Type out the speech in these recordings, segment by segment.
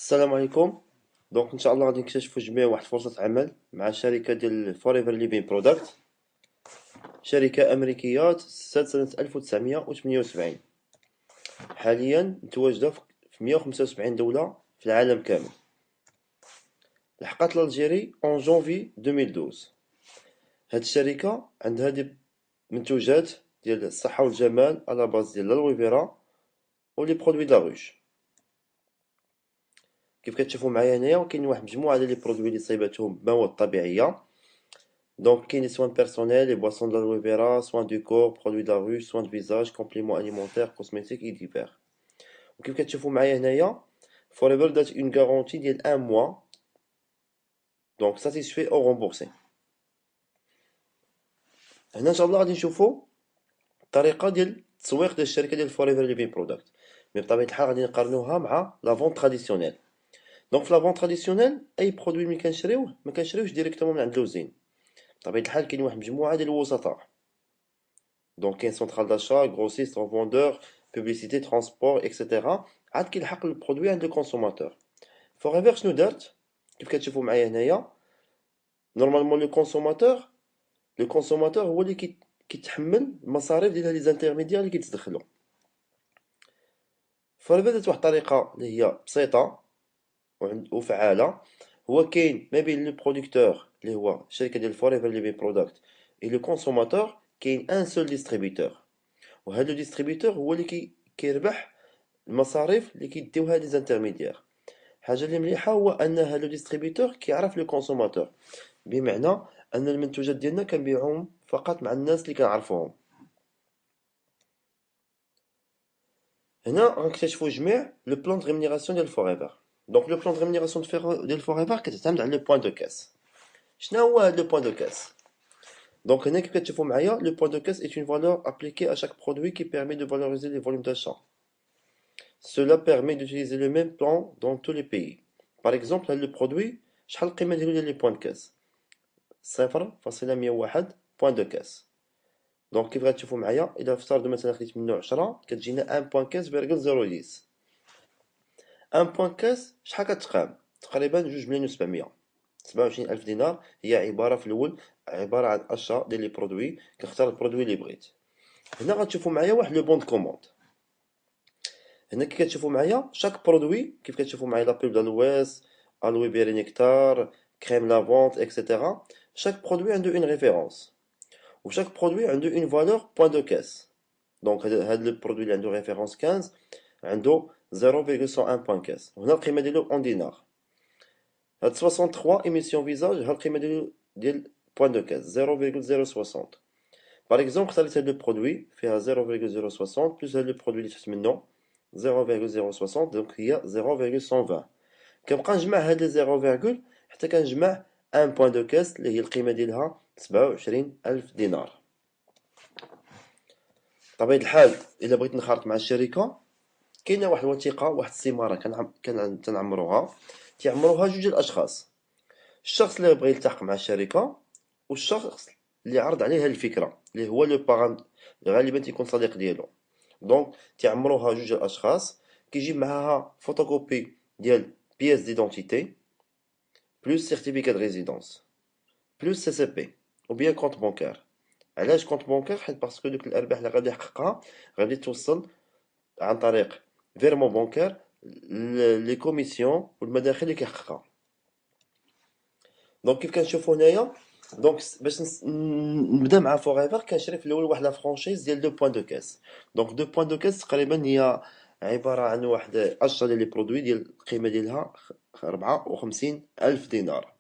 السلام عليكم. ان شاء الله غادي نكتشفوا جميع واحد فرصة عمل مع شركة ديال فوريفر ليفين برودكت، شركة أمريكية تأسست سنة 1978. حاليا متواجدة في 175 دولة في العالم كامل. لحقت لالجيري اون جونفي 2012. هاد الشركة عندها دي منتوجات ديال الصحة والجمال على باز ديال الالوي فيرا و لي برودوي د لا روش. كيف كتشوفوا معايا هنايا كاين واحد مجموعة ديال لي برودوي اللي صايباتهم مواد طبيعية. كاين لي soins personnels, les boissons de l'aloe vera, soins du corps, produits de la rue, soins de visage, compléments alimentaires, cosmétiques et divers. وكيف كتشوفوا معايا هنايا Forever دات une garantie ديال 1 mois, donc satisfait ou remboursé. هنا ان شاء الله غادي نشوفوا الطريقه ديال التسويق ديال الشركه ديال Forever Living Product. مي بطبيعه الحال غادي نقارنوها مع لا فونت تراديسيونيل. في لا فونت تراديسيونيل اي برودوي ملي كنشريوه ما كنشريوش ديريكتومون من عند لوزين. بطبيعه الحال كاين واحد مجموعه ديال الوسطاء. كاين سونترال داشا، غروسيست، ريفوندور، بوبليسيتي، ترونسبور اكسيتيرا عاد كيلحق البرودوي عند الكونسوماتور. فوغيفر شنو دارت؟ كيف كتشوفوا معايا هنايا نورمالمون لو كونسوماتور هو اللي كيتحمل المصاريف ديال هاد لي زانترميديير اللي كيتدخلوا. فوغيفر دارت واحد الطريقه اللي هي بسيطه وفعاله. هو كاين ما بين لو برودكتور اللي هو الشركه ديال فوريفر ليفين برودكت اي لو كونسوماتور كاين ان سول ديستريبيوتور، وهذا لو ديستريبيوتور هو اللي كيربح المصاريف اللي كيديوها لي زانترميديير. حاجه اللي مليحه هو ان هذا لو ديستريبيوتور كيعرف لو كونسوماتور، بمعنى ان المنتوجات ديالنا كنبيعوهم فقط مع الناس اللي كنعرفوهم. هنا غنكتشفوا جميع لو بلان دو ريمونيراسيون ديال فوريفر. لو بلان دو ريمونيراسيون ديال فوريفر كتعتمد على لو بوين دو كاس. شنو هو هذا لو بوين دو كاس؟ هنا كيف كتشوفوا معايا لو بوين دو كاس est une valeur appliquée à chaque produit qui permet de valoriser les volumes d'achat. Cela permet d'utiliser le même plan dans tous les pays. Par exemple, le produit, شحال القيمة ديالو ديال لي بوان دو كاس؟ 0.101 بوان دو كاس. كيف غتشوفوا معايا إلا افترضوا مثلا خديت منه 10 كتجينا 1 بوان كاس فيرغل 010. 1 بوان كاس شحال كتقام؟ تقريبا 2,700,000. 27,000 دينار هي عبارة في الأول عبارة عن أشا ديال لي برودوي. كنختار البرودوي اللي بغيت. هنا غتشوفوا معايا واحد لو بون دو كوموند. هنا كي كتشوفوا معايا شاك برودوي كيف كتشوفوا معايا لا بوب دالويس، الوي بيري نيكتار، كريم لافونت اكسيتيرا. شاك برودوي عنده اون ريفيرونس وشاك برودوي عنده اون فالور بوين دو كاس. هاد البرودوي اللي عنده ريفيرونس 15 عنده 0.101 بوين كاس، وهنا القيمه ديالو اون دينار. هاد 63 ايميسيون فيزاج ها القيمه ديالو ديال بوين دو كاس 0.060. باغ اكزومبل اختاريت هاد البرودوي فيها 0.060 بلس هاد البرودوي اللي تحت منه 0.060، هي 0.120. كنبقى نجمع هاد لي 0 حتى كنجمع 1 بوين دو كاس اللي هي القيمه ديالها 27,000 دينار. بطبيعة الحال الا بغيت نخرط مع الشركه كاينه واحد الوثيقه، واحد السماره كنعمروها. تيعمروها جوج الاشخاص، الشخص اللي بغى يلتحق مع الشركه والشخص اللي عرض عليه هاد الفكره اللي هو لو بارام، غالبا تيكون صديق ديالو. تعمروها جوج الاشخاص، كيجيب معاها فوتوكوبي ديال بياس ديدونتيتي بلس سيرتيفيكات دو ريزيدونس بلس سي سي بي او بيان كونط بونكار. علاش كونط بونكار؟ حيت باسكو دوك الارباح اللي غادي يحققها غادي توصل عن طريق فيرمون بونكار لي كوميسيون والمداخل اللي كيحققها. كيف كنشوفوا هنايا باش نبدا مع فوغيفر كنشري في الاول واحد لا فرانشيز ديال 2 بوين دو كاس. 2 بوين دو كاس تقريبا هي عباره عن واحد اشطه ديال لي برودوي ديال القيمه ديالها 54,000 دينار.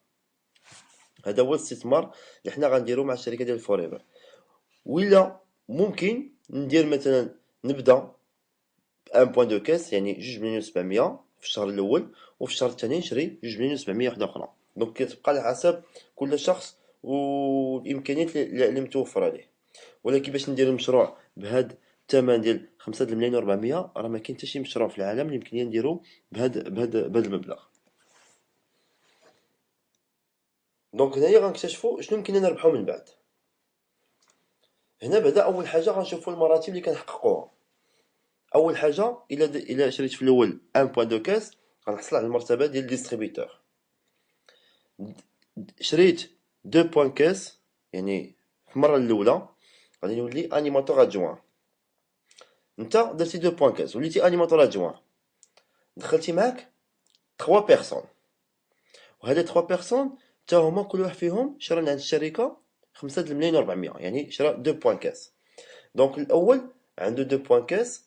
هذا هو الاستثمار اللي حنا غنديرو مع الشركه ديال فوريفر. ولا ممكن ندير مثلا نبدا 1 بوين دو كاس يعني 2,700,000 في الشهر الاول، وفي الشهر الثاني نشري 2,700,000 وحده اخرى. كتبقى على حسب كل شخص والامكانيات اللي متوفره ليه. ولكن باش ندير المشروع بهذا الثمن ديال 5,400,000 راه ما كاين حتى شي مشروع في العالم اللي يمكن نديرو بهذا المبلغ. هنايا غنكتشفوا شنو يمكن نربحو من بعد. هنا بعدا اول حاجه غنشوفوا المراتب اللي كنحققوها. اول حاجه الا شريت في الاول 1 بوين دو كاس غنحصل على المرتبة ديال ديستريبيتور. شريت 2 بوان كاس، يعني في المرة الأولى غادي نولي انيماتور ادجوان. نتا درتي 2 بوان كاس وليتي انيماتور ادجوان، دخلتي معاك 3 بيرسون، وهاد 3 بيرسون حتى هما كل واحد فيهم شرا من عند الشركة 5,400,000، يعني شرا 2 بوان كاس. دونك الأول عنده 2 بوان كاس،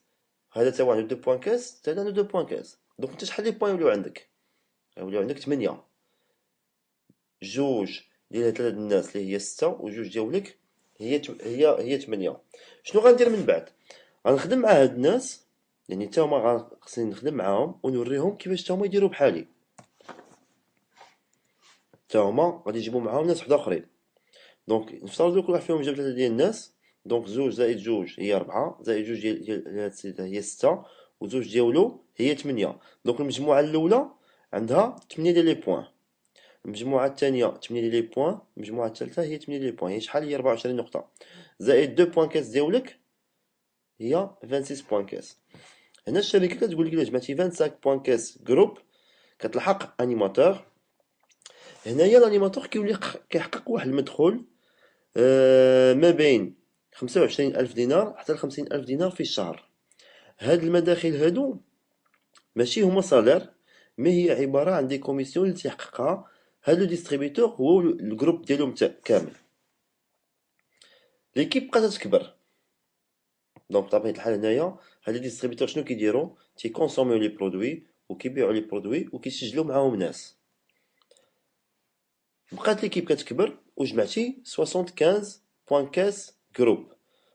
هذا تا هو عنده 2 بوان كاس، تا هذا عنده 2 بوان كاس. دونك انت شحال لي بوان يوليو عندك؟ يوليو عندك 8. جوج ديال هاد 3 الناس اللي هي 6 وجوج ديالك هي 8. شنو غندير من بعد؟ غنخدم مع هاد الناس، يعني تا هما خصني نخدم معاهم ونوريهم كيفاش تا هما يديروا بحالي. تا هما غادي يجيبوا معاهم ناس وحداخرين. دونك نفترضوا كل واحد فيهم جاب 3 ديال الناس، دونك 2 زائد 2 هي 4، زائد 2 ديال هاد السيدة هي 6، وزوج ديالو هي 8. دونك المجموعة الأولى عندها 8 ديال لي بوان، المجموعة الثانية 8 ديال لي بوان، المجموعة الثالثة هي 8 ديال لي بوان، هي شحال؟ هي 24 نقطة، زائد 2 بوان كاس ديالك هي 26 بوان كاس. هنا الشركة كتقول لك إلا جمعتي 25 بوان كاس جروب كتلحق انيماتور. هنايا الانيماتور كيولي كيحقق واحد المدخول ما بين 25,000 دينار حتى ل 50,000 دينار في الشهر. هاد المداخل هادو ماشي هما صالير، مي هي عبارة عن دي كوميسيون اللي تيحققها هاد لو ديستريبيتور هو الجروب ديالهم كامل. ليكيب بقات تكبر، دونك بطبيعة الحال هنايا هاد لي ديستريبيتور شنو كيديروا؟ تيكونسوميو لي برودوي وكيبيعوا لي برودوي وكيسجلوا معاهم ناس. بقات ليكيب كتكبر وجمعتي 75 بوان كاس جروب،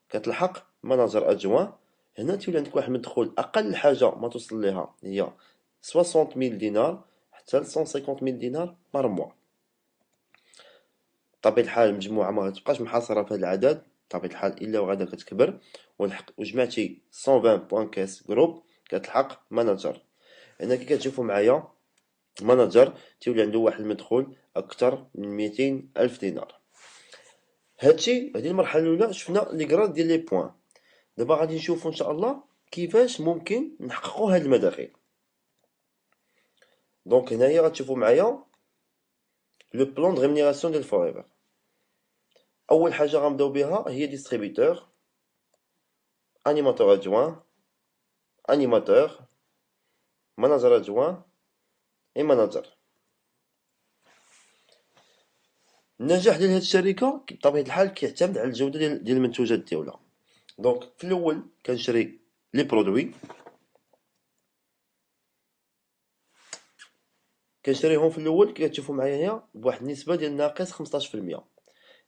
كتلحق ماناجر ادجوان. هنا تولي عندك واحد المدخول اقل حاجه ما توصل ليها هي 60,000 دينار حتى ل 150,000 دينار بار موا. بطبيعة الحال المجموعة ما غتبقاش محاصرة في هذا العدد، بطبيعة الحال إلا وغادا كتكبر، وجمعتي 120 بوان كاس جروب كتلحق ماناجر. هنا كي كتشوفو معايا ماناجر تيولي عنده واحد المدخول أكثر من 200,000 دينار. هادشي هادي المرحلة الأولى شفنا لي غراد ديال لي بوان. دابا غادي نشوفو إن شاء الله كيفاش ممكن نحققو هاد المداخل. دونك هنايا غتشوفو معايا لو بلان دو ريمونيراسيون ديال فوريفر. أول حاجة غنبداو بها هي ديستريبيتور، انيماتور ادجوان، انيماتور، ماناجر ادجوان اي ماناجر. النجاح ديال هاد الشركة بطبيعة الحال كيعتمد على الجودة ديال المنتوجات ديالها. دونك في الأول كنشري لي برودوي، كنشريهم في الأول كي كتشوفو معايا هنا بواحد النسبة ديال ناقص 15%.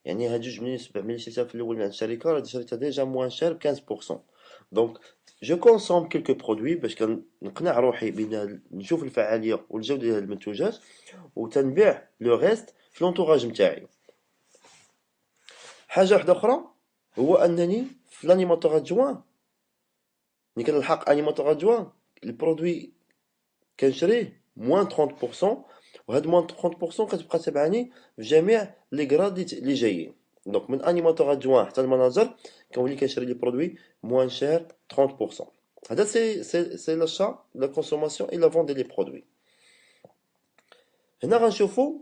يعني هاد جوج ملي شريتها في الأول من عند الشركة راه شريتها ديجا موان شير ب 15%. دونك جو كونسوم كيلكو برودوي باش كنقنع روحي بان نشوف الفعالية والجودة ديال هاد المنتوجات، وتنبيع لو ريست في لونطوراج نتاعي. حاجة وحدة أخرى هو أنني في لانيماتور ادجوان ملي كنلحق انيماتور ادجوان البرودوي كنشريه موان 30%، وهاد موان 30% كتبقى تابعاني في جميع لي غراد اللي جايين. دونك من انيماتور ادجوان حتى المناجر كنولي كنشري لي برودوي موان شير 30%. هذا سي لاشا لا كونسوماسيون اي لا فون دي لي برودوي. هنا غنشوفو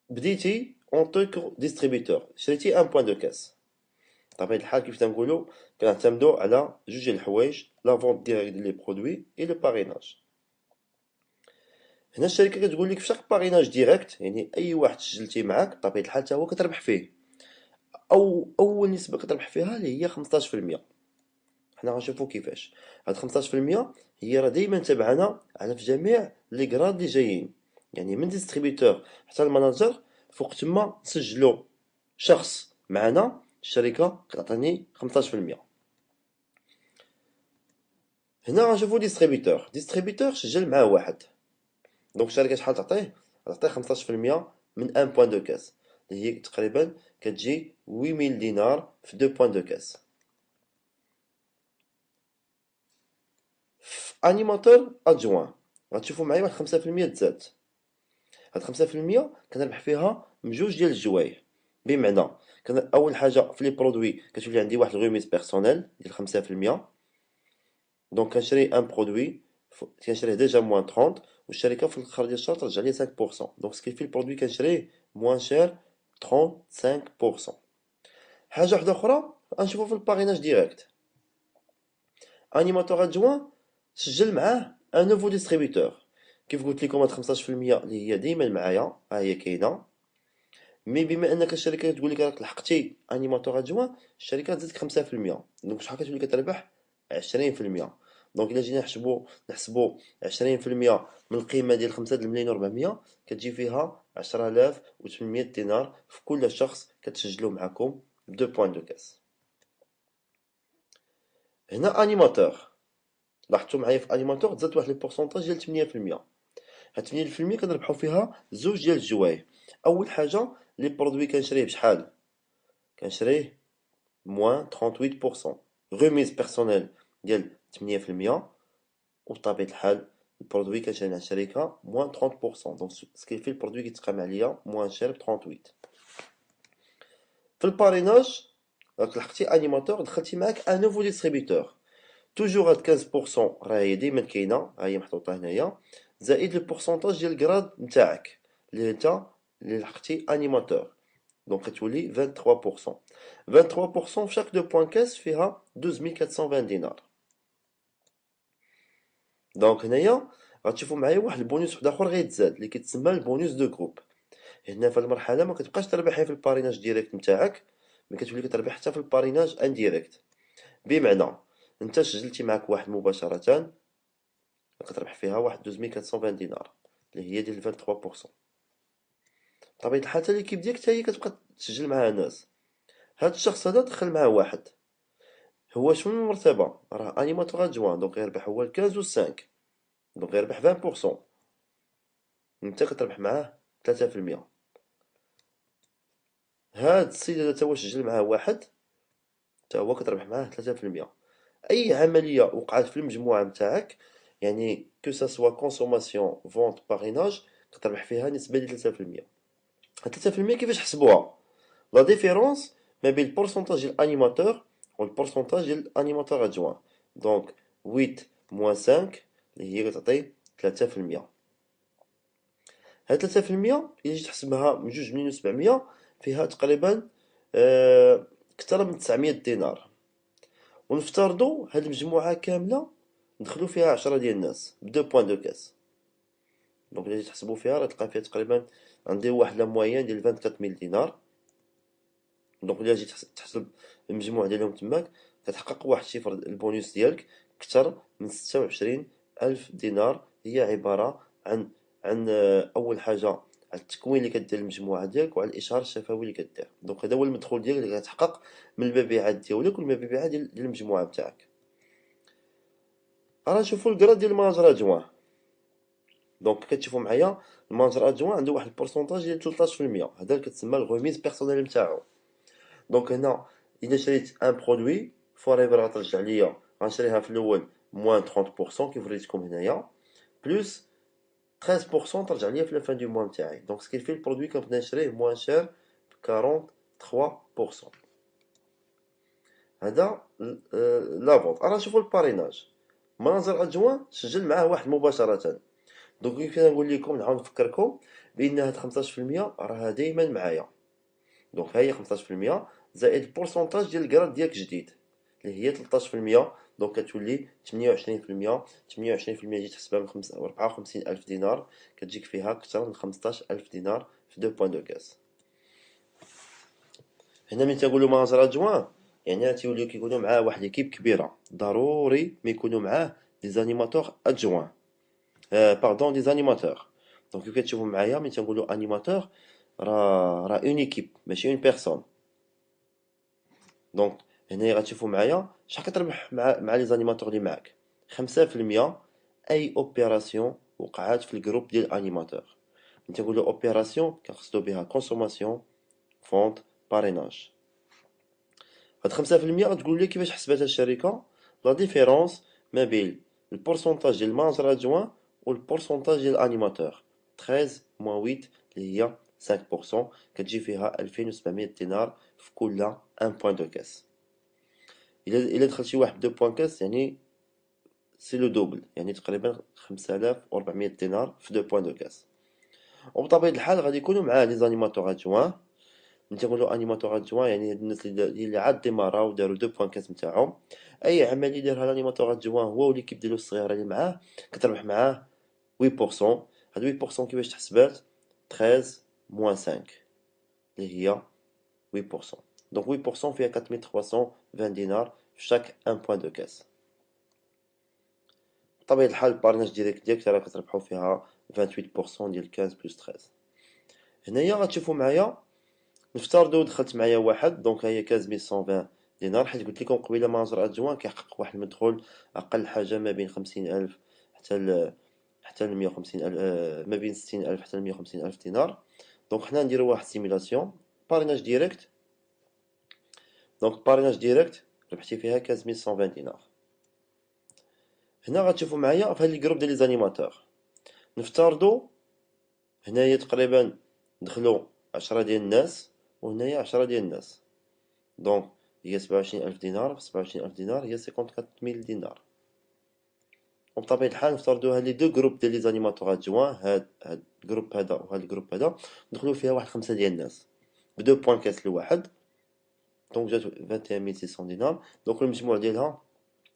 بديتي اون طوك ديستريبيتور، شريتي ان بوان دو كاس. بطبيعة الحال كيف تنقولو كنعتمدو على جوج ديال الحوايج، لا فونت ديريكت ديال لي برودوي اي لو باريناج. هنا الشركة كتقول لك في شاك باريناج ديريكت، يعني أي واحد سجلتيه معاك بطبيعة الحال تا هو كتربح فيه، أو أول نسبة كتربح فيها اللي هي 15%. حنا غنشوفو كيفاش هاد 15% هي راه دايما تابعانا على في جميع لي غراد اللي جايين، يعني من ديستريبيتور حتى الماناجر. فوق تما نسجلو شخص معنا الشركة كتعطيني 15%. هنا غنشوفو ديستريبيتور سجل معاه واحد، دونك الشركة شحال تعطيه؟ تعطيه 15% من ان بوان دو كاس اللي هي تقريبا كتجي 8000 دينار في 2 بوان دو كاس. في انيماتور ادجوان غتشوفو معايا واحد 5% تزاد. هاد 5% كنربح فيها من جوج ديال الجوايه، بمعنى كان اول حاجه في لي برودوي كتولي عندي واحد الغوميز بيرسونيل ديال 5%. دونك كنشري ان برودوي كنشريه ديجا موان 30 والشركة في الآخر ديال الشهر ترجع لي 5%. دونك سكيفي البرودوي كنشريه موان شير 35%. حاجة وحدة أخرى غنشوفو في الباريناج ديريكت. انيماتور ادجوان سجل معاه ان نوفو ديستريبيتور. كيف قلت لكم هاد 15% اللي هي ديما معايا ها هي كاينه، مي بما انك الشركه تقول لك راك لحقتي انيماتور ادجوان، الشركه تزيدك 5%، دونك شحال كتولي كتربح 20%. دونك الا جينا نحسبوا 20% من القيمه ديال 5 المليون و400 كتجي فيها 10800 دينار في كل شخص كتسجلوا معكم ب 2 بوين دو كاس. هنا انيماتور لاحظتوا معايا في انيماتور تزاد واحد البورسونتاج ديال 8%. هاد 8% كنربحو فيها زوج ديال الجوايه. اول حاجه لي برودوي كنشريه بشحال؟ كنشريه موان 38%، غوميز بيرسونيل ديال 8%، وبطبيعه الحال البرودوي كنشري مع الشركه موان 30%. دونك سكيفي البرودوي كيتقام عليا موان شير ب 38. في الباريناج راك لحقتي انيماتور دخلتي معاك ان نوفو ديستريبيتور. توجور هاد 15% راه هي ديما كاينه، ها هي محطوطه هنايا، زائد البورسونتاج ديال الكراد نتاعك اللي انت اللي لحقتي انيماتور، دونك كتولي 23%. 23% في شاك دو بوان كاس فيها 12420 دينار. دونك هنايا غتشوفوا معايا واحد البونيس واحد اخر غيتزاد اللي كيتسمى البونيس دو جروب. هنا في المرحله ما كتبقاش تربح في الباريناج ديريكت نتاعك، مي كتولي كتربح حتى في الباريناج انديريكت. بمعنى انت سجلتي معاك واحد مباشره كتربح فيها واحد 12420 دينار اللي هي ديال 23%. بطبيعة الحال حتى ليكيب ديالك حتى هي كتبقى تسجل معاها ناس. هاد الشخص هذا دخل معاه واحد، هو شنو المرتبة؟ راه انيماتور ادجوان، دونك غيربح هو 15 و 5، دونك غيربح 20%، انت كتربح معاه 3%. هاد السيد هذا تا هو سجل معاه واحد، تا هو كتربح معاه 3%. اي عملية وقعت في المجموعة نتاعك، يعني كو سا سوا كونسوماسيون فونت باريناج، كتربح فيها نسبة ديال 3%. هاد 3% كيفاش حسبوها؟ لا ديفيرونس ما بين البورسونتاج ديال الانيماتور والبورسونتاج ديال الانيماتور ادجوان. دونك 8 موان 5 اللي هي كتعطي 3%. هاد 3% إلا جيت تحسبها من 2,700,000 فيها تقريبا كثر من 900 دينار. ونفترضوا هاد المجموعة كاملة ندخلو فيها 10 ديال الناس ب 2 بوين دو كاس. دونك إلا جيت تحسبو فيها راه تلقى فيها تقريبا ندير واحد لا موين ديال 24000 دينار. دونك إلا جيت تحسب المجموع ديالهم تماك كتحقق واحد الشيفر البونيس ديالك كثر من 26,000 دينار. هي عبارة عن أول حاجة على التكوين اللي كدير المجموعة ديالك وعلى الإشهار الشفوي اللي كدير. دونك هذا هو المدخول ديالك اللي كتحقق من المبيعات ديالك والمبيعات ديال المجموعة بتاعك. راه نشوفوا الكراد ديال الماناجر ادجوان. دونك كتشوفوا معايا الماناجر ادجوان عنده واحد البورسونتاج ديال 13%، هذا اللي كتسمى الغوميز بيرسونيل نتاعو. دونك هنا الا شريت ان برودوي فوريفر غترجع ليا غنشريها في الاول موان 30% كيف وريتكم هنايا، بلس 13% ترجع ليا في لافان دو موا نتاعي. دونك سكيفي البرودوي كنبدا نشريه موان شير ب 43%. هذا لا فونت. انا نشوفو الباريناج. مناظر ادجوان سجل معاه واحد مباشرة. دونك كيف كنقول لكم نعاود نفكركم بان هاد 15% راها دايما معايا. دونك ها هي 15% زائد البورسونتاج ديال الكراد ديالك جديد اللي هي 13%. دونك كتولي 28%. 28% جيت تحسبها من 54,000 دينار كتجيك فيها أكثر من 15,000 دينار في 2 بوين دو كاس. هنا ملي تنقولوا ماناجر ادجوان يعني تيوليو كيكونوا معاه واحد ليكيب كبيره، ضروري ما يكونوا معاه دي زانيماتور ادجوان باردون دي زانيماتور. دونك كيف كتشوفوا معايا ملي تنقولوا انيماتور راه اون ايكيب ماشي اون بيرسون. دونك هنايا غتشوفوا معايا شحال كتربح مع لي زانيماتور اللي معاك. 5% اي اوبيراسيون وقعات في الجروب ديال الانيماتور. ملي تنقولوا اوبيراسيون كنقصدوا بها كونسوماسيون فونت باريناج. هاد 5% غتقول لي كيفاش حسبتها الشركه. لا ديفيرونس ما بين البورسونتاج ديال المانجر ادجوان والبورسونتاج ديال الانيماتور 13 موان 8 اللي هي 5%، كتجي فيها 2700 دينار في كل 1 بوين دو كاس. الا دخلتي واحد 2 بوين كاس يعني سي لو دوبل، يعني تقريبا 5400 دينار في 2 بوان دو كاس. وبطبيعة الحال غادي يكونوا معاه لي زانيماتور ادجوان. ملي تنقولوا انيماتور ادجوان يعني هاد الناس اللي عاد ديماراو وداروا 2 بوان كاس نتاعهم. اي عمليه يديرها الانيماتور ادجوان هو وليكيب ديالو الصغيره اللي معاه كتربح معاه 8%. هاد 8% كيفاش تحسبات؟ 13 موان 5 اللي هي 8%. دونك 8% فيها 4320 دينار في شاك 1 بوان دو كاس. بطبيعة الحال البارناج ديريكت ديالك راه كتربحو فيها 28% ديال 15 بلس 13. هنايا غتشوفو معايا، نفترضو دخلت معايا واحد، دونك هي 15120 دينار، حيت قلت لكم قبيله مناظر ادجوان كيحقق واحد المدخول اقل حاجه ما بين 50000 حتى ل 150000، ما بين 60000 حتى ل 150000 دينار. دونك حنا نديرو واحد سيميلاسيون باريناج ديريكت. دونك باريناج ديريكت ربحتي فيها 15120 دينار. هنا غتشوفوا معايا في هاد الجروب ديال لي زانيماتور، نفترضوا هنايا تقريبا دخلوا 10 ديال الناس، وهنايا 10 ديال الناس. دونك هي 27000 دينار في 27000 دينار هي 54000 دينار. وبطبيعة الحال نفترضوا هاد لي دو جروب ديال لي زانيماتور ادجوان، هاد الجروب هذا وهاد الجروب هذا، دخلوا فيها واحد 5 ديال الناس ب2 بوان كاس لواحد. دونك جات 21600 دينار. دونك المجموع ديالها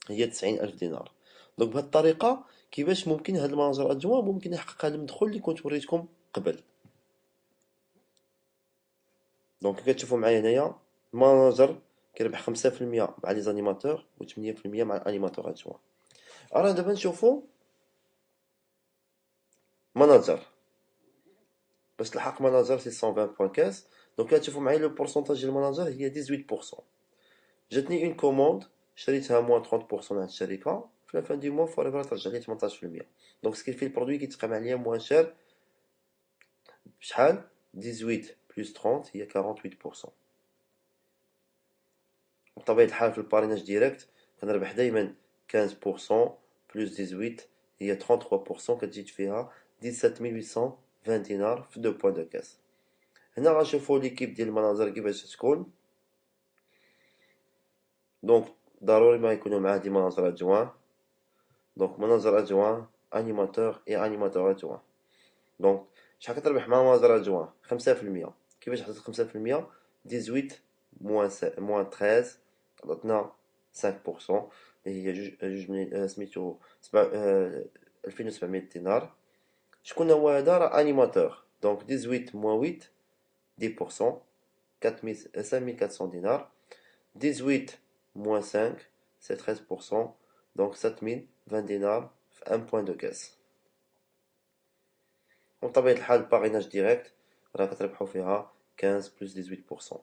هي 90000 دينار. دونك بهاد الطريقة كيفاش ممكن هاد المناظر ادجوان ممكن يحقق هاد المدخول اللي كنت وريتكم قبل. دونك كتشوفوا معايا هنايا المناجر كيربح 5% مع لي زانيماتور و 8% مع الانيماتور ادجوان. راه دابا نشوفوا مناجر، باش تلحق مناجر سي 120 بوان كاس. دونك كتشوفوا معايا لو بورسونتاج ديال المناجر هي 18%. جاتني اون كوموند شريتها موان 30% من هاد الشركه، في الفان دي موا فوريفر ترجع لي 18%. دونك سكيل في البرودوي كيتقام عليا موان شار بشحال؟ 18 بلس 30 هي 48%. بطبيعة الحال في الباريناج ديريكت كنربح دايما 15% بلس 18 هي 33%، كتزيد فيها 17820 دينار في 2 بوان دو كاس. هنا غنشوفو ليكيب ديال المناظر كيفاش تكون. دونك ضروري ما يكونوا معاه دي مناظر ادجوان. دونك مناظر ادجوان انيماتور اي انيماتور ادجوان. دونك شحال كتربح مع مناظر ادجوان؟ 5%. كيفاش حسبت 5%؟ 18 موان 13 عطاتنا 5%، اللي هي جوج من سميتو 2700 دينار. شكون هو هذا؟ راه انيماتور. دونك 18 موان 8 10%، 5400 دينار. 18 موان 5 سي 13%، دونك 7020 دينار في 1 بوان دو كاس. وبطبيعة الحال باريناج ديريكت راه كتربحو فيها 15 بلس 18%.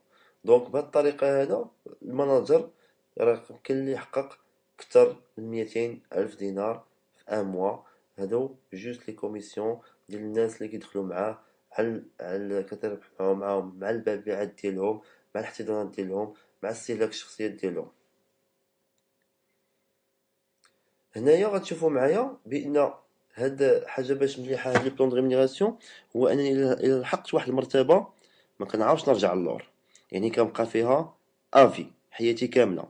دونك بهاد الطريقة هذا المناجر راه كاين اللي يحقق كتر من 200,000 دينار في ان موا. هادو جوست لي كوميسيون ديال الناس اللي كيدخلوا معاه على كتربح معاهم مع المبيعات ديالهم، مع الاحتضانات ديالهم، مع استهلاك الشخصيات ديالهم. هنايا غتشوفوا معايا بان هاد حاجه باش مليحه هاد لي بلون دو ريمونيراسيون، هو انني الا لحقت واحد المرتبه ما كنعاودش نرجع للور، يعني كنبقى فيها افي حياتي كامله.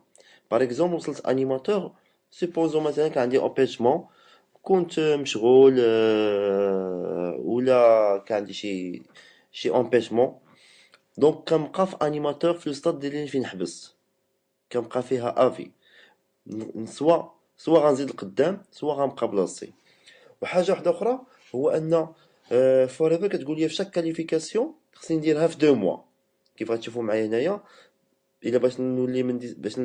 باغ اكزومبل وصلت انيماتور، سيبوزو مثلا كان عندي اوبيشمون، كنت مشغول ولا كان عندي شي امبيشمون، دونك كنبقى في انيماتور في الستاد ديالي فين حبست، كنبقى فيها افي. سوا غنزيد لقدام سوا غنبقى بلاصتي. وحاجه واحده اخرى هو ان فوريفر كتقول لي في شاك كاليفيكاسيون خصني نديرها في 2 موا. كيف غتشوفوا معايا هنايا، الا باش نولي باش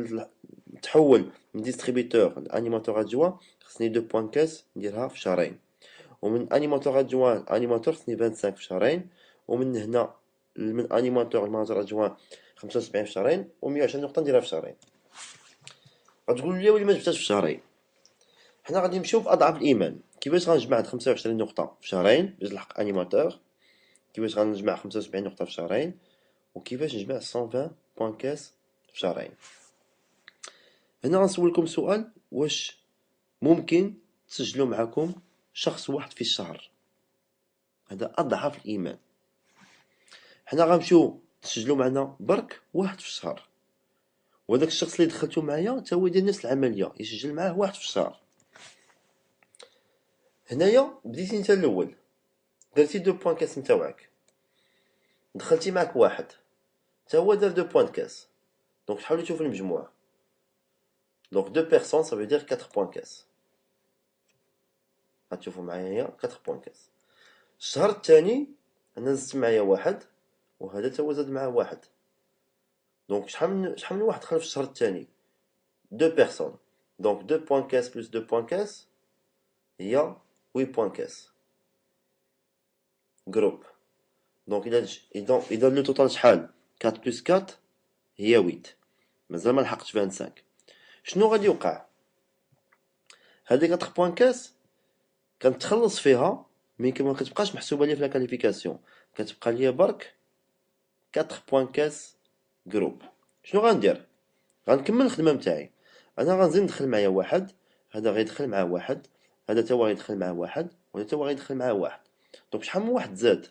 نتحول من ديستريبيتور لانيماتور ادجوان خصني 2 بوان كاس نديرها في شهرين، ومن انيماتور ادجوان انيماتور خصني 25 في شهرين، ومن هنا من انيماتور لماناجر ادجوان 75 في شهرين، و120 نقطه نديرها في شهرين. غتقول لي ولي ما جبتهاش في شهرين؟ حنا غادي نمشيو في اضعف الايمان. كيفاش غنجمع 25 نقطه في شهرين باش نلحق انيماتور؟ كيفاش غنجمع 75 نقطه في شهرين؟ وكيفاش نجمع 120 بوان كاس في شهرين؟ هنا غنسولكم سؤال، واش ممكن تسجلوا معكم شخص واحد في الشهر؟ هذا اضعف الايمان. حنا غنمشيو تسجلوا معنا برك واحد في الشهر، وهذاك الشخص اللي دخلتو معايا حتى هو يدير نفس العمليه، يسجل معاه واحد في الشهر. هنايا بديتي نتا الاول درتي 2 بوان كاس نتاوعك دخلتي معك واحد تا هو دار 2 بوان كاس دونك شحال وليتو في المجموع دونك 2 بيرسون ça veut dire 4 بوان كاس غتشوفوا معايا 4 بوان كاس الشهر الثاني انا زدت معايا واحد وهذا تا هو زاد معاه واحد دونك شحال من واحد دخل في الشهر الثاني 2 بيرسون دونك 2 بوان كاس بلس 2 بوان كاس هي 8 بوان كاس جروب دونك اذا لو توتال شحال 4 بلس 4 هي 8 مازال ما لحقتش 25 شنو غادي يوقع هذيك 4 بوان كاس كنتخلص فيها مي ما كتبقاش محسوبه ليا في لا كاليفيكاسيون كتبقى ليا برك 4 بوان كاس جروب شنو غندير غنكمل الخدمه نتاعي انا غنزيد ندخل معايا واحد هذا غيدخل معاه واحد هذا تا هو غيدخل معاه واحد وهذا تا هو غيدخل معاه واحد دونك شحال من واحد زاد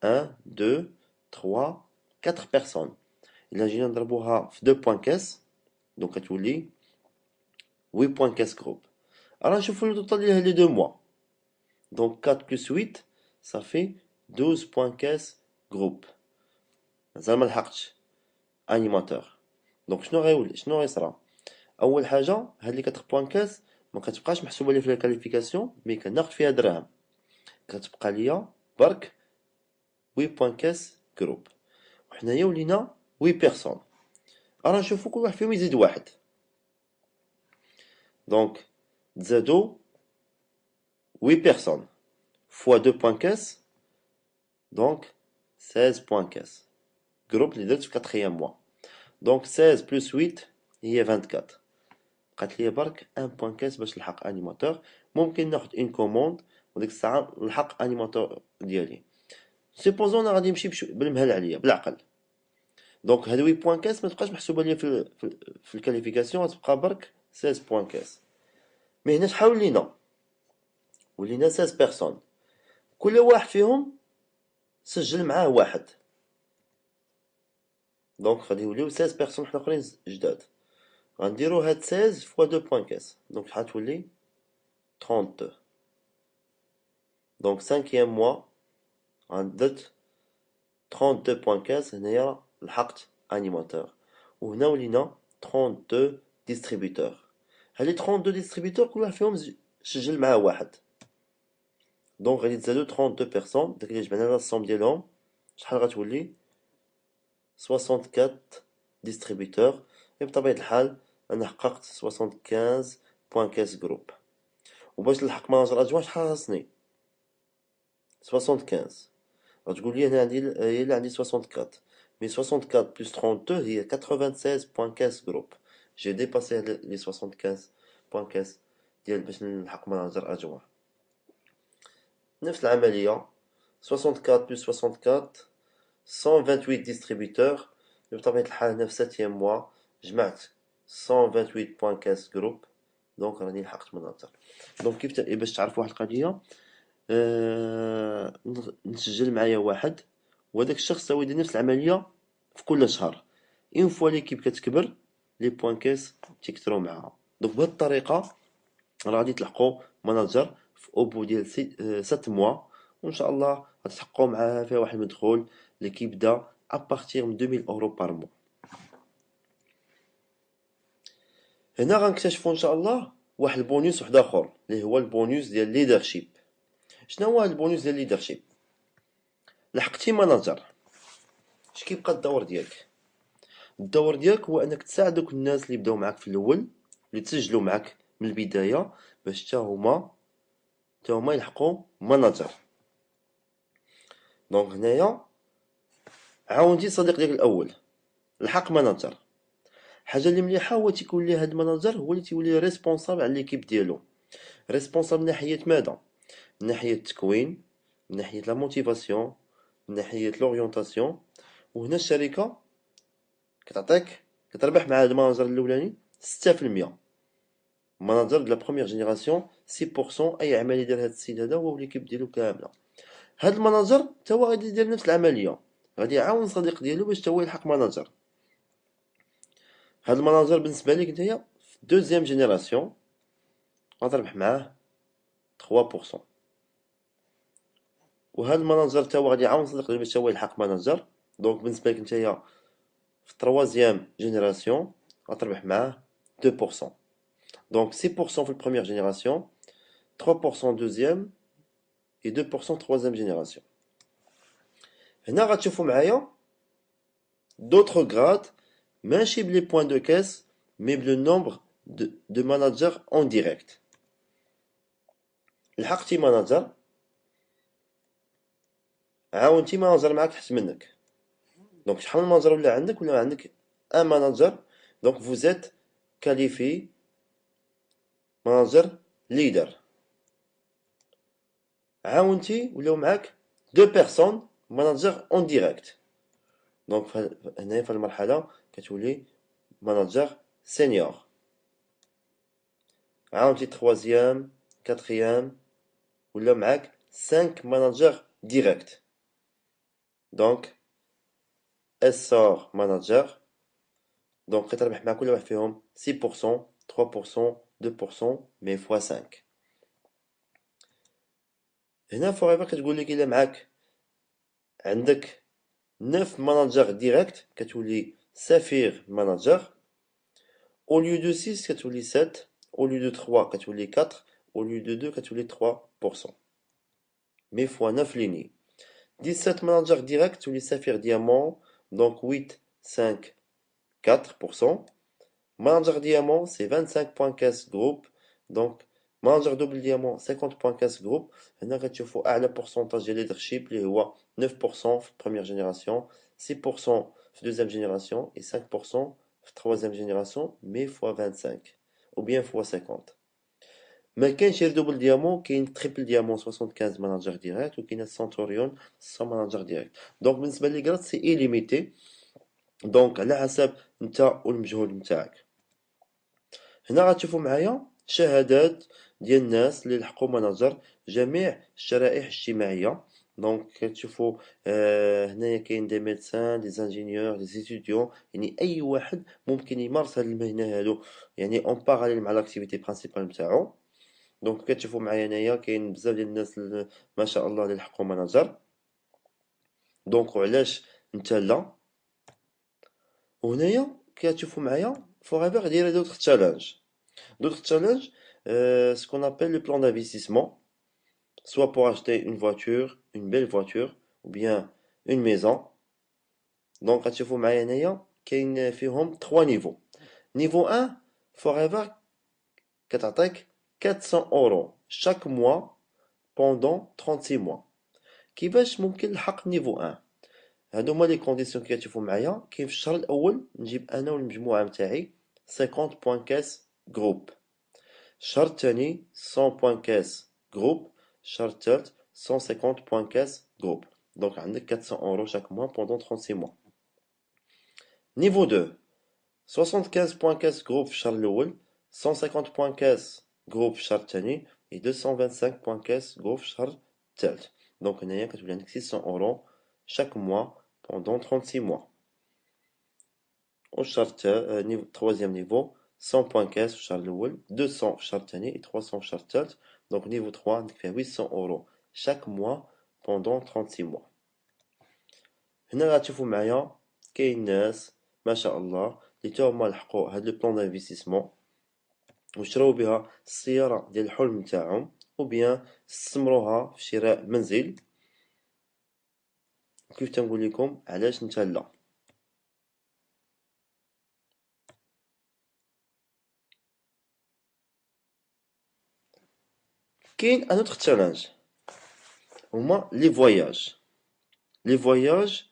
1 2 3 4 بيرسون الا جينا نضربوها في 2 بوان كاس دونك كتولي 8 بوان كاس جروب راه نشوفو لو توتال ديال لي 2 موا دونك 4 بلس 8 صافي 12 بوان كاس جروب مازال ما لحقتش انيماتور دونك شنو غيصرا اول حاجه هاد لي 4 بوان كاس ما كتبقاش محسوبه لي في الكاليفيكاسيون مي كناخد فيها دراهم كتبقى ليا برك 8 بوان كاس جروب وحنايا ولينا 8 بيرسون راه نشوفو كل واحد فيهم يزيد واحد دونك تزادو 8 بيرسون فوا 2 بوان كاس دونك 16 بوان كاس جروب اللي درت في 4 موا دونك 16 بلس 8 هي 24 بقات ليا برك 1 بوان كاس باش نلحق انيماتور ممكن ناخد اون كوموند وديك الساعه نلحق انيماتور ديالي سيبوزون انا غادي نمشي بالمهل عليا بالعقل دونك هاد 8 بوان كاس ما تبقاش محسوبه ليا في الكاليفيكاسيون غتبقى برك 16 بوان كاس مي هنا شحال ولينا 16 بيرسون كل واحد فيهم سجل معاه واحد دونك غادي يوليو 16 بيرسون حنا اخرين جداد غنديرو هاد 16 فوا 2 بوان كاس دونك شحال تولي 32 دونك 5 موا درت 32 بوان كاس هنايا لحقت انيماتور وهنا ولينا 32 ديستريبيوتور هاد لي 32 ديستريبيوتور كل واحد فيهم سجل معاه واحد دونك غادي تزادو 32 بيرسون داك اللي جمعنا لا الصوم ديالهم شحال غتولي 64 ديستريبيوتور بطبيعة الحال انا حققت 75 بوان كاس جروب وباش نلحق ماناجر ادجوان شحال خاصني 75 غتقول لي هنا عندي 64 مي 64 بلس 32 هي 96 بوان كاس جروب جي ديباسي لي 75 بوان كاس ديال باش نلحق ماناجر ادجوان نفس العملية 64 بلس 64 128 ديستريبيوتور بطبيعة الحال هنا في 7 موا جمعت 128 بوان كاس جروب دونك راني لحقت ماناجر دونك كيف باش تعرفوا واحد القضية نسجل معايا واحد وهداك الشخص هو يدير نفس العملية في كل شهر اون فوا ليكيب كتكبر لي بوان كاس تيكثروا معاها دونك بهاد الطريقة راه غادي تلحقوا ماناجر في اوبو ديال 7 موا وان شاء الله غتحققوا معاه فيها واحد المدخول اللي كيبدا ابارتير من 2000 اورو بار موا هنا غنكتشفوا ان شاء الله واحد البونيس واحد اخر اللي هو البونيس ديال ليدرشيب شنو هو البونيس ديال ليدرشيب لحقتي ماناجر اش كيبقى الدور ديالك الدور ديالك هو انك تساعدك الناس اللي بداو معاك في الاول اللي تسجلوا معاك من البدايه باش حتى هما يلحقوا ماناجر دونك هنايا عاونتي الصديق ديالك الاول لحق ماناجر حاجه اللي مليحه هو تيكون ليه هاد الماناجر هو اللي تيولي ريسبونسابل على ليكيب ديالو ريسبونسابل من ناحيه ماذا من ناحيه التكوين من ناحيه لا موتيفاسيون من ناحيه لورينتاسيون وهنا الشركه كتربح مع هاد الماناجر الاولاني 6% ماناجر دو لا بروميير جينيراسيون 6% اي عمليه يدير هاد السيد هذا هو ليكيب ديالو كامله هاد الماناجر حتى هو غادي يدير نفس العمليه غادي يعاون الصديق ديالو باش حتى هو يلحق ماناجر هاد الماناجر بالنسبه ليك نتايا في دوزيام جينيراسيون غتربح معاه 3% وهاد الماناجر تا هو غادي يعاون صديق باش هو يلحق ماناجر. دونك بالنسبه لك نتايا في التروازيام جينيراسيون غتربح معاه 2%. دونك 6% في البروميير جينيراسيون، 3% دوزيام et 2% troisième génération. هنا غتشوفوا معايا d'autres grades ماشي بلي points de caisse mais le nombre de managers en direct. لحقتي ماناجر، عاونتي ماناجر معاك تحت منك. دونك شحال من ماناجر ولا عندك ان ماناجر. دونك vous êtes qualifié manager leader. عاونتي ولاو معاك 2 personnes manager en direct. دونك هنايا في المرحلة كتولي manager senior. عاونتي troisième, quatrième ولا معاك 5 managers direct. دونك SR manager. دونك كتربح مع كل واحد فيهم 6%, 3%, 2% mais fois 5. هنا forever كتقول لك إلا معاك عندك 9 managers direct كتولي سفير manager. Au lieu de 6 كتولي 7. Au lieu de 3 كتولي 4. Au lieu de 2 كتولي 3%. mais fois 9 lignes. 17 managers direct كتولي سفير diamant. Donc 8, 5, 4%. Manager diamant, c'est 25 points caisse groupe. Donc, manager double diamant, 50 points caisse groupe. هنا كتشوفوا أعلى pourcentage ديال leadership اللي هو 9% في première génération, 6% في deuxième génération et 5% في troisième génération, mais fois 25 ou bien fois 50. ما كاينش غير double diamant، كاين triple diamant 75 manager direct وكاين centurion 100 manager direct. Donc بالنسبة لي grade c'est illimité. دونك على حسب نتا والمجهود نتاعك. هنا غتشوفوا معايا شهادات ديال الناس اللي لحقوا ماناجر جميع الشرائح الاجتماعيه. دونك كتشوفوا هنايا كاين دي ميدسان، دي انجينيور، دي ستوديون، يعني اي واحد ممكن يمارس هاد المهنه هادو يعني اون باراليل مع لاكتيفيتي برينسيبال نتاعو. دونك كتشوفوا معايا هنايا كاين بزاف ديال الناس ما شاء الله اللي لحقوا ماناجر. دونك وعلاش نتا لا. وهنايا كتشوفوا معايا forever دايره دوطخ تشالنج. D'autres challenges, ce qu'on appelle le plan d'investissement, soit pour acheter une voiture, une belle voiture, ou bien une maison. Donc, غتشوفوا معايا هنايا كاين فيهم 3 niveaux. Niveau 1, forever كتعطيك 400 euros chaque mois pendant 36 mois. كيفاش ممكن نلحق نيفو 1؟ هادو هما لي كونديسيون كي كتشوفوا معايا. كاين في الشهر الاول نجيب انا والمجموعه نتاعي 50 بوان كاس جروب. الشهر الثاني 100 بوان كاس جروب. الشهر الثالث 150 بوان كاس جروب. دونك عندك 400 euros chaque mois pendant 36 mois. Niveau 2, 75 بوان كاس جروب في الشهر الاول، 150 بوان كاس جروب في الشهر الثاني et 225 بوان كاس جروب في الشهر الثالث. دونك هنايا كتولي عندك 600 euros chaque mois pendant 36 mois. Au niveau, troisième niveau, 100 points caisse au char الأول, 200 في الشهر الثاني et 300 في الشهر الثالث. Donc niveau 3 عندك فيها 800 euros chaque mois pendant 36 mois. هنا غتشوفوا معايا كاين ناس ما شاء الله اللي تا هما لحقوا هاد لو بلان دانفستيسمون وشراو بها السيارة ديال الحلم نتاعهم او بيان استثمروها في شراء منزل. كيف تنقول لكم علاش نتا لا. كاين ان اوتر تشالنج هما لي فواياج. لي فواياج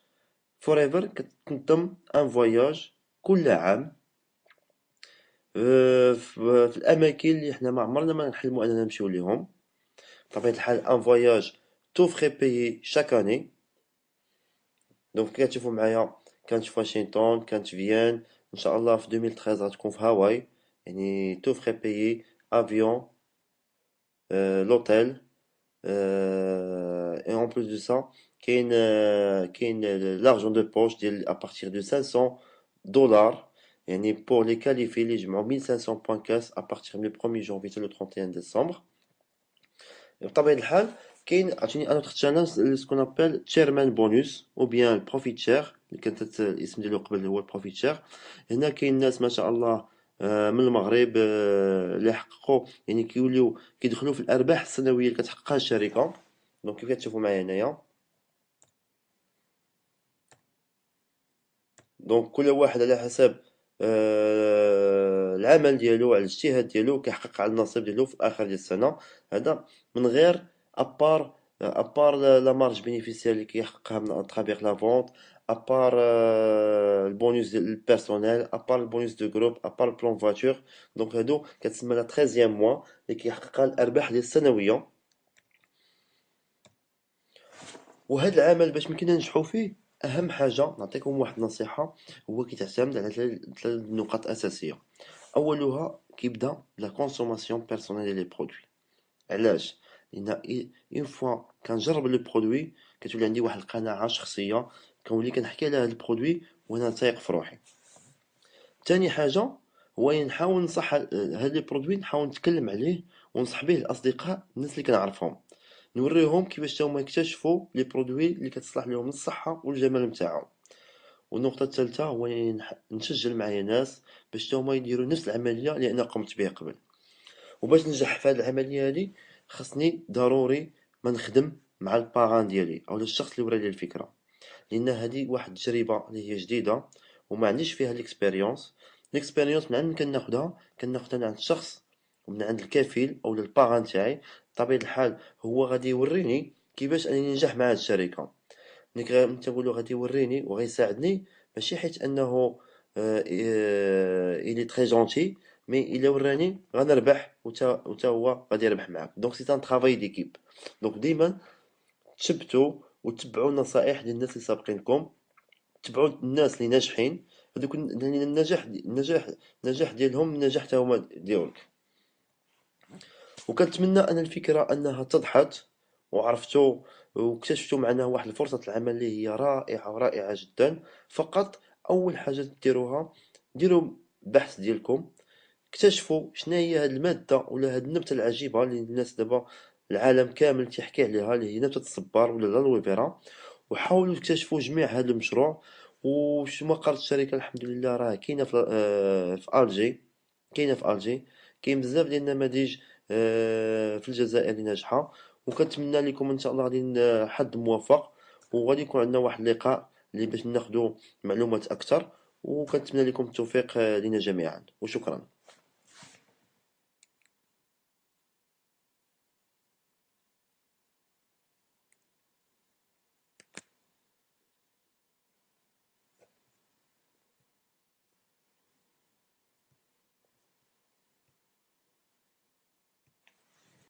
forever كتنظم ان فواياج كل عام في الاماكن اللي حنا ما عمرنا ما نحلموا اننا نمشيو ليهم. بطبيعه الحال ان فواياج تو فري بايي شاك اني. دونك كتشوفوا معايا كانت في واشنطن، كانت في فيان، ان شاء الله في 2013 غتكون في هاواي. يعني تو فري بايي افيون لوتيل et en plus de ça كاين l'argent de poche ديال à partir de 500 دولار يعني pour les qualifiés اللي يجمعوا 1500 بوان كاس à partir من 1er janvier حتى le 31 décembre. بطبيعة الحال كاين عاوتاني ان اوتر تشالنج سكون ابل تشيرمان بونوس او بيان البروفيت شير اللي كانت الاسم ديالو قبل هو البروفيت شير. هنا كاين ناس ما شاء الله من المغرب اللي حققوا يعني كيوليو كيدخلوا في الارباح السنويه اللي كتحققها الشركه. دونك كيف كتشوفوا معايا هنايا، دونك كل واحد على حسب العمل ديالو، على الاجتهاد ديالو كيحقق على النصيب ديالو في الاخر ديال السنه. هذا من غير ابار لا مارج بينيفيسيير اللي كيحققها من طرابيق لا فونت، ابار البونus ديال البيرسونيل، ابار البونus دو جروب، ابار البلان فواتور. دونك هادو كتسمى لا 13 موا اللي كيحققها الارباح ديال السنويه. وهذا العمل باش ممكن ننجحوا فيه، اهم حاجه نعطيكم واحد النصيحه، هو كيتعتمد على ثلاث نقاط اساسيه. اولها كيبدا بلا كونسوماسيون بيرسونيل ديال لي برودوي. علاش؟ لان اون فوا كنجرب لو برودوي كتولي عندي واحد القناعه شخصيه، كنولي كنحكي على هذا البرودوي وانا تايق في روحي. تاني حاجه هو نحاول نصح هذا البرودوي، نحاول نتكلم عليه ونصح به الاصدقاء الناس اللي كنعرفهم، نوريهم كيفاش تا هما يكتشفوا لي برودوي اللي كتصلح لهم الصحه والجمال نتاعهم. والنقطه الثالثه هو نسجل معايا ناس باش تا هما يديروا نفس العمليه اللي انا قمت بها قبل. وباش ننجح في هذه العمليه هذه خصني ضروري ما نخدم مع الباران ديالي او الشخص اللي ورا لي الفكره، لان هذه واحد التجربه اللي هي جديده وما عنديش فيها ليكسبيريونس من عند كناخذها من عند الشخص ومن عند الكفيل او الباران تاعي. بطبيعه الحال هو غادي يوريني كيفاش انني ننجح مع هذه الشركه. ملي تنقولوا غادي يوريني وغيساعدني، ماشي حيت انه الي تري جونتي، مي الا وراني غنربح وتا هو غادي يربح معاك. دونك سي ان ترافاي ديكيب. دونك ديما تثبتوا وتبعوا النصائح ديال الناس اللي سابقينكم، تبعوا الناس اللي ناجحين هذوك، لان النجاح ديالهم النجاح حتى هما ديالك. وكنتمنى ان الفكره انها اتضحت وعرفتوا واكتشفتوا معناها واحد الفرصه العمل اللي هي رائعه جدا. فقط اول حاجه ديروها، ديروا بحث ديالكم، اكتشفوا شنو هي هذه الماده ولا هذه النبته العجيبه اللي الناس دابا العالم كامل تيحكي عليها، اللي هي نبته الصبار ولا الالوفيرا. وحاولوا تكتشفوا جميع هذا المشروع. وش مقر الشركه الحمد لله راه كاينه في الجي، كاين بزاف ديال النماذج في الجزائر اللي ناجحه. وكنتمنى لكم ان شاء الله غادي حظ موفق، وغادي يكون عندنا واحد اللقاء اللي باش ناخذوا معلومات اكثر. وكنتمنى لكم التوفيق لنا جميعا، وشكرا.